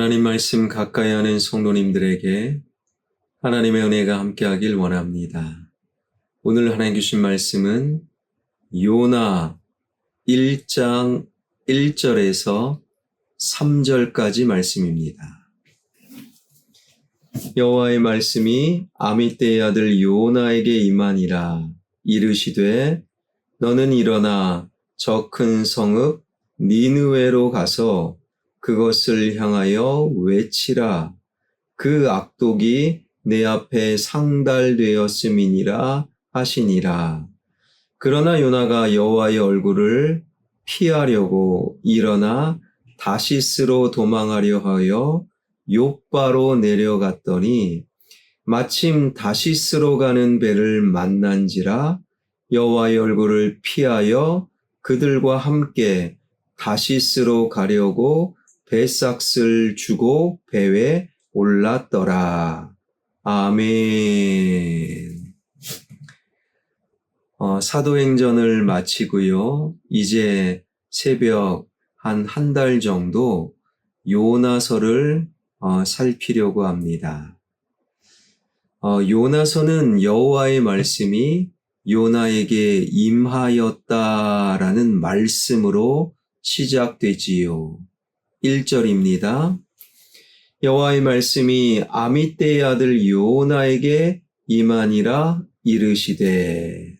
하나님 말씀 가까이 하는 성도님들에게 하나님의 은혜가 함께하길 원합니다. 오늘 하나님 주신 말씀은 요나 1장 1절에서 3절까지 말씀입니다. 여호와의 말씀이 아미떼의 아들 요나에게 임하니라. 이르시되 너는 일어나 저 큰 성읍 니느웨로 가서 그것을 향하여 외치라. 그 악독이 내 앞에 상달되었음이니라 하시니라. 그러나 요나가 여호와의 얼굴을 피하려고 일어나 다시스로 도망하려 하여 욥바로 내려갔더니 마침 다시스로 가는 배를 만난지라. 여호와의 얼굴을 피하여 그들과 함께 다시스로 가려고 배삭을 주고 배에 올랐더라. 아멘. 사도행전을 마치고요. 이제 새벽 한 달 정도 요나서를 살피려고 합니다. 요나서는 여호와의 말씀이 요나에게 임하였다라는 말씀으로 시작되지요. 1절입니다. 여호와의 말씀이 아미떼의 아들 요나에게 임하니라. 이르시되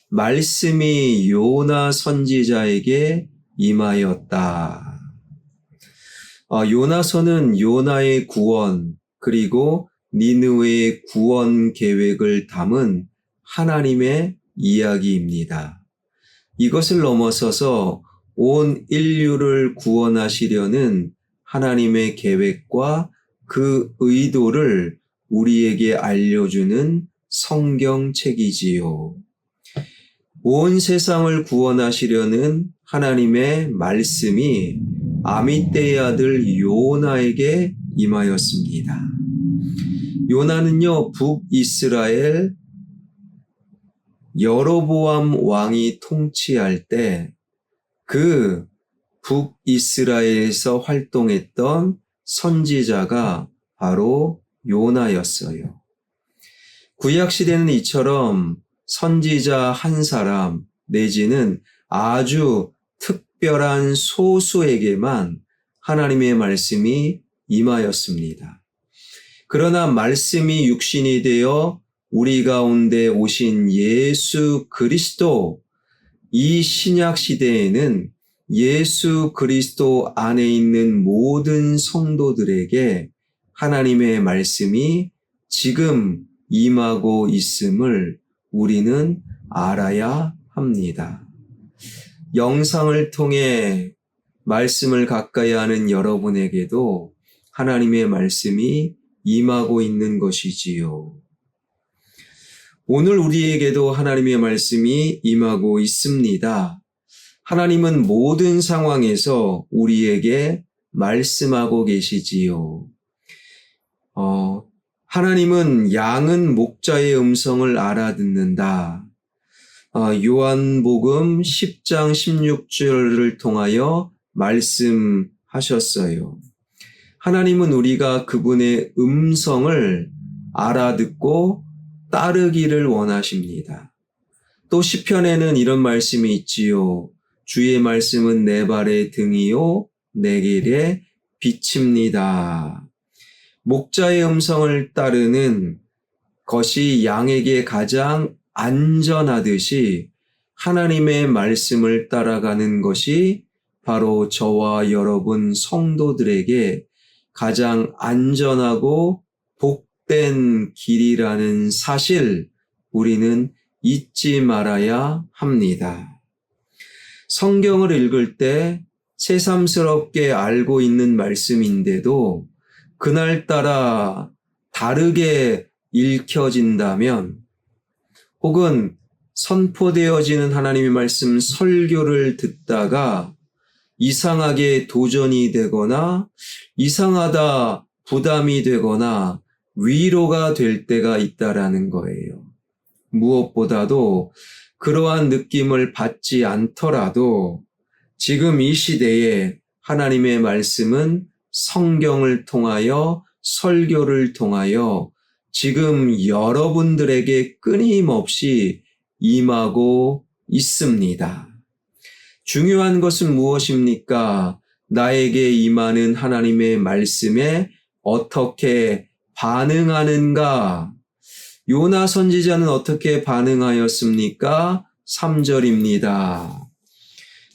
말씀이 요나 선지자에게 임하였다. 요나서는 요나의 구원 그리고 니느웨의 구원 계획을 담은 하나님의 이야기입니다. 이것을 넘어서서 온 인류를 구원하시려는 하나님의 계획과 그 의도를 우리에게 알려주는 성경책이지요. 온 세상을 구원하시려는 하나님의 말씀이 아미떼의 아들 요나에게 임하였습니다. 요나는요, 북이스라엘 여로보암 왕이 통치할 때 그 북이스라엘에서 활동했던 선지자가 바로 요나였어요. 구약시대는 이처럼 선지자 한 사람 내지는 아주 특별한 소수에게만 하나님의 말씀이 임하였습니다. 그러나 말씀이 육신이 되어 우리 가운데 오신 예수 그리스도, 이 신약 시대에는 예수 그리스도 안에 있는 모든 성도들에게 하나님의 말씀이 지금 임하고 있음을 우리는 알아야 합니다. 영상을 통해 말씀을 가까이 하는 여러분에게도 하나님의 말씀이 임하고 있는 것이지요. 오늘 우리에게도 하나님의 말씀이 임하고 있습니다. 하나님은 모든 상황에서 우리에게 말씀하고 계시지요. 하나님은 양은 목자의 음성을 알아듣는다. 요한복음 10장 16절을 통하여 말씀하셨어요. 하나님은 우리가 그분의 음성을 알아듣고 따르기를 원하십니다. 또 시편에는 이런 말씀이 있지요. 주의 말씀은 내 발의 등이요 내 길의 빛입니다. 목자의 음성을 따르는 것이 양에게 가장 안전하듯이 하나님의 말씀을 따라가는 것이 바로 저와 여러분 성도들에게 가장 안전하고 복된 길이라는 사실 우리는 잊지 말아야 합니다. 성경을 읽을 때 새삼스럽게 알고 있는 말씀인데도 그날따라 다르게 읽혀진다면 혹은 선포되어지는 하나님의 말씀 설교를 듣다가 이상하게 도전이 되거나 이상하다 부담이 되거나 위로가 될 때가 있다라는 거예요. 무엇보다도 그러한 느낌을 받지 않더라도 지금 이 시대에 하나님의 말씀은 성경을 통하여 설교를 통하여 지금 여러분들에게 끊임없이 임하고 있습니다. 중요한 것은 무엇입니까? 나에게 임하는 하나님의 말씀에 어떻게 반응하는가? 요나 선지자는 어떻게 반응하였습니까? 3절입니다.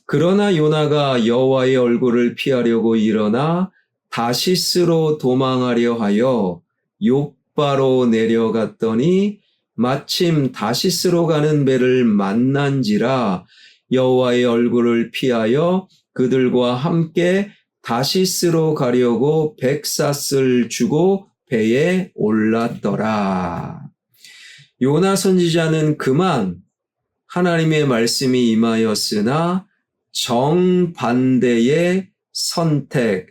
그러나 요나가 여호와의 얼굴을 피하려고 일어나 다시스로 도망하려 하여 욥바로 내려갔더니 마침 다시스로 가는 배를 만난지라 여호와의 얼굴을 피하여 그들과 함께 다시스로 가려고 백삿을 주고 배에 올랐더라. 요나 선지자는 그만 하나님의 말씀이 임하였으나 정반대의 선택,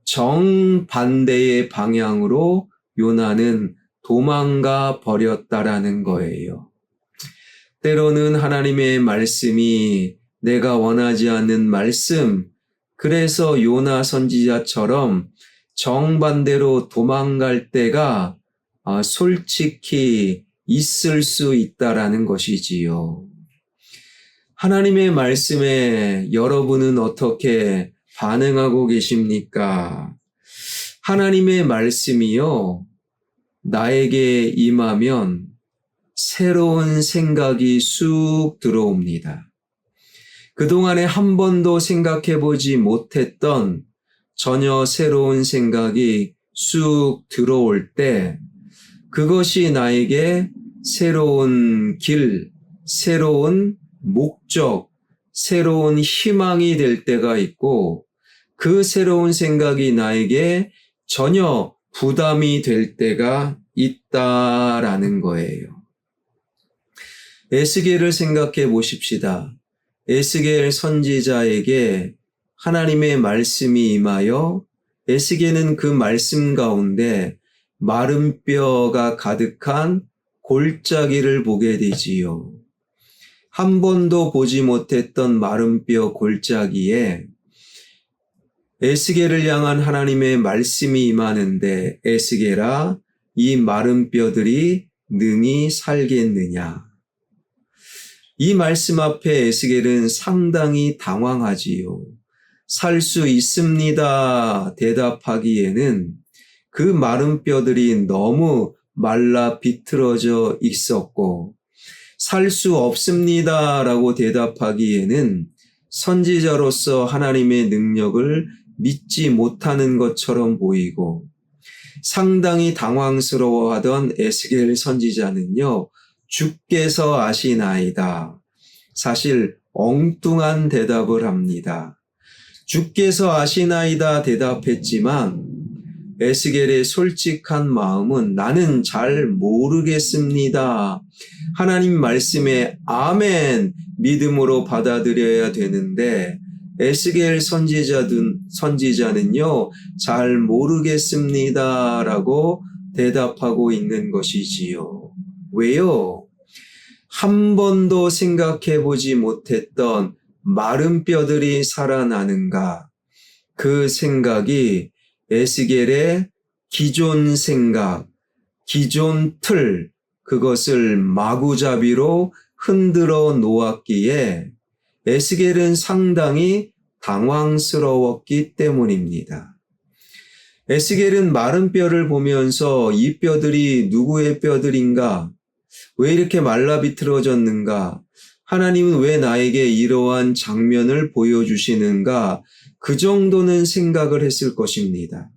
정반대의 방향으로 요나는 도망가 버렸다라는 거예요. 때로는 하나님의 말씀이 내가 원하지 않는 말씀, 그래서 요나 선지자처럼 정반대로 도망갈 때가 솔직히 있을 수 있다라는 것이지요. 하나님의 말씀에 여러분은 어떻게 반응하고 계십니까? 하나님의 말씀이요, 나에게 임하면 새로운 생각이 쑥 들어옵니다. 그동안에 한 번도 생각해 보지 못했던 전혀 새로운 생각이 쑥 들어올 때 그것이 나에게 새로운 길, 새로운 목적, 새로운 희망이 될 때가 있고 그 새로운 생각이 나에게 전혀 부담이 될 때가 있다라는 거예요. 에스겔을 생각해 보십시다. 에스겔 선지자에게 하나님의 말씀이 임하여 에스겔은 그 말씀 가운데 마른 뼈가 가득한 골짜기를 보게 되지요. 한 번도 보지 못했던 마른 뼈 골짜기에 에스겔을 향한 하나님의 말씀이 임하는데 에스겔아, 이 마른 뼈들이 능히 살겠느냐? 이 말씀 앞에 에스겔은 상당히 당황하지요. 살 수 있습니다. 대답하기에는 그 마른 뼈들이 너무 말라 비틀어져 있었고 살 수 없습니다. 라고 대답하기에는 선지자로서 하나님의 능력을 믿지 못하는 것처럼 보이고 상당히 당황스러워하던 에스겔 선지자는요, 주께서 아시나이다. 사실 엉뚱한 대답을 합니다. 주께서 아시나이다 대답했지만 에스겔의 솔직한 마음은 나는 잘 모르겠습니다. 하나님 말씀에 아멘 믿음으로 받아들여야 되는데 에스겔 선지자는요, 잘 모르겠습니다 라고 대답하고 있는 것이지요. 왜요? 한 번도 생각해 보지 못했던 마른 뼈들이 살아나는가? 그 생각이 에스겔의 기존 생각, 기존 틀, 그것을 마구잡이로 흔들어 놓았기에 에스겔은 상당히 당황스러웠기 때문입니다. 에스겔은 마른 뼈를 보면서 이 뼈들이 누구의 뼈들인가? 왜 이렇게 말라 비틀어졌는가? 하나님은 왜 나에게 이러한 장면을 보여주시는가? 그 정도는 생각을 했을 것입니다.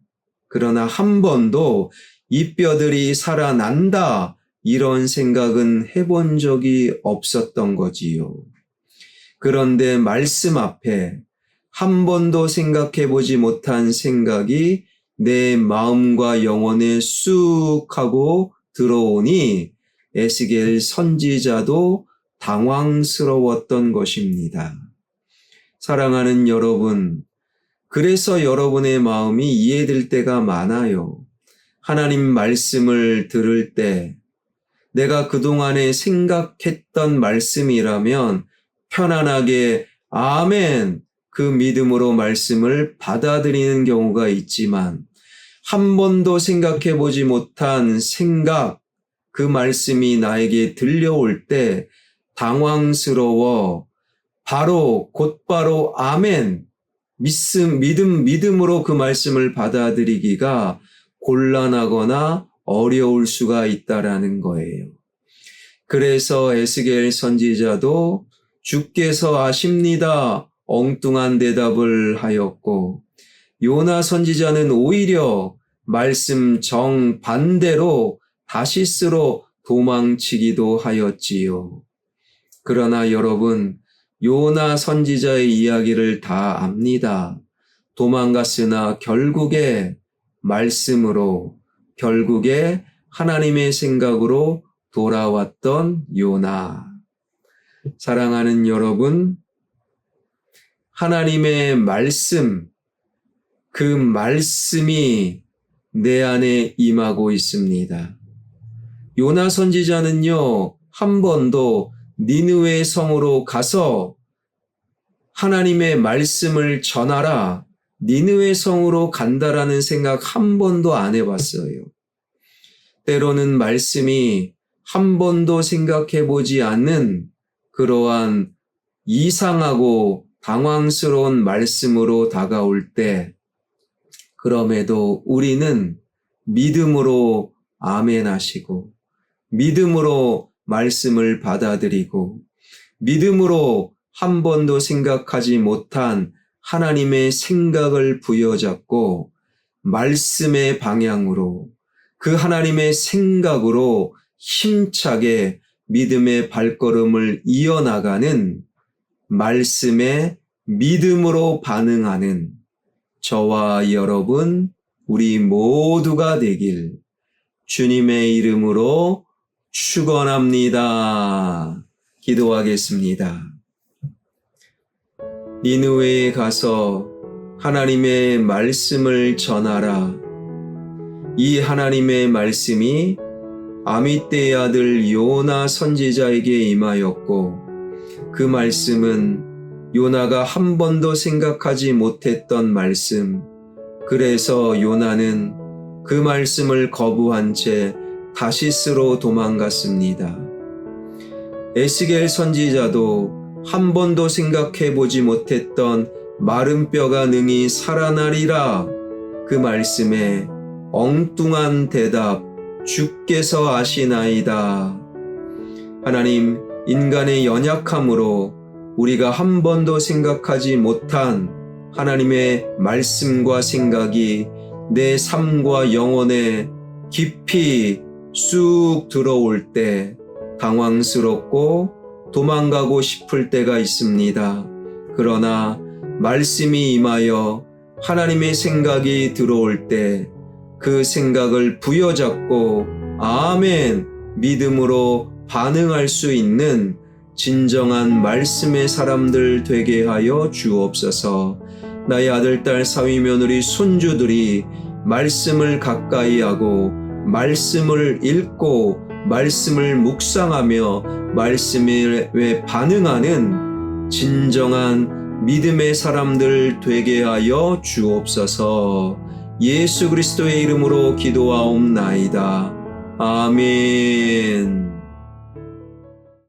그러나 한 번도 이 뼈들이 살아난다, 이런 생각은 해본 적이 없었던 거지요. 그런데 말씀 앞에 한 번도 생각해 보지 못한 생각이 내 마음과 영혼에 쑥 하고 들어오니 에스겔 선지자도 당황스러웠던 것입니다. 사랑하는 여러분, 그래서 여러분의 마음이 이해될 때가 많아요. 하나님 말씀을 들을 때 내가 그동안에 생각했던 말씀이라면 편안하게 아멘, 그 믿음으로 말씀을 받아들이는 경우가 있지만 한 번도 생각해 보지 못한 생각, 그 말씀이 나에게 들려올 때 당황스러워 곧바로 아멘, 믿음으로 그 말씀을 받아들이기가 곤란하거나 어려울 수가 있다라는 거예요. 그래서 에스겔 선지자도 주께서 아십니다, 엉뚱한 대답을 하였고, 요나 선지자는 오히려 말씀 정반대로 다시스로 도망치기도 하였지요. 그러나 여러분, 요나 선지자의 이야기를 다 압니다. 도망갔으나 결국에 말씀으로, 결국에 하나님의 생각으로 돌아왔던 요나. 사랑하는 여러분, 하나님의 말씀, 그 말씀이 내 안에 임하고 있습니다. 요나 선지자는요, 한 번도 니느웨 성으로 가서 하나님의 말씀을 전하라, 니느웨 성으로 간다라는 생각 한 번도 안 해봤어요. 때로는 말씀이 한 번도 생각해 보지 않는 그러한 이상하고 당황스러운 말씀으로 다가올 때, 그럼에도 우리는 믿음으로 아멘 하시고, 믿음으로 말씀을 받아들이고, 믿음으로 한 번도 생각하지 못한 하나님의 생각을 부여잡고, 말씀의 방향으로, 그 하나님의 생각으로 힘차게 믿음의 발걸음을 이어나가는, 말씀에 믿음으로 반응하는 저와 여러분, 우리 모두가 되길 주님의 이름으로 축원합니다. 기도하겠습니다. 니느웨에 가서 하나님의 말씀을 전하라. 이 하나님의 말씀이 아미떼의 아들 요나 선지자에게 임하였고, 그 말씀은 요나가 한 번도 생각하지 못했던 말씀. 그래서 요나는 그 말씀을 거부한 채 다시스로 도망갔습니다. 에스겔 선지자도 한 번도 생각해 보지 못했던 마른 뼈가 능히 살아나리라, 그 말씀에 엉뚱한 대답, 주께서 아시나이다. 하나님, 인간의 연약함으로 우리가 한 번도 생각하지 못한 하나님의 말씀과 생각이 내 삶과 영혼에 깊이 쑥 들어올 때 당황스럽고 도망가고 싶을 때가 있습니다. 그러나 말씀이 임하여 하나님의 생각이 들어올 때 그 생각을 부여잡고 아멘, 믿음으로 반응할 수 있는 진정한 말씀의 사람들 되게 하여 주옵소서. 나의 아들, 딸, 사위, 며느리, 손주들이 말씀을 가까이 하고 말씀을 읽고 말씀을 묵상하며 말씀에 반응하는 진정한 믿음의 사람들 되게 하여 주옵소서. 예수 그리스도의 이름으로 기도하옵나이다. 아멘.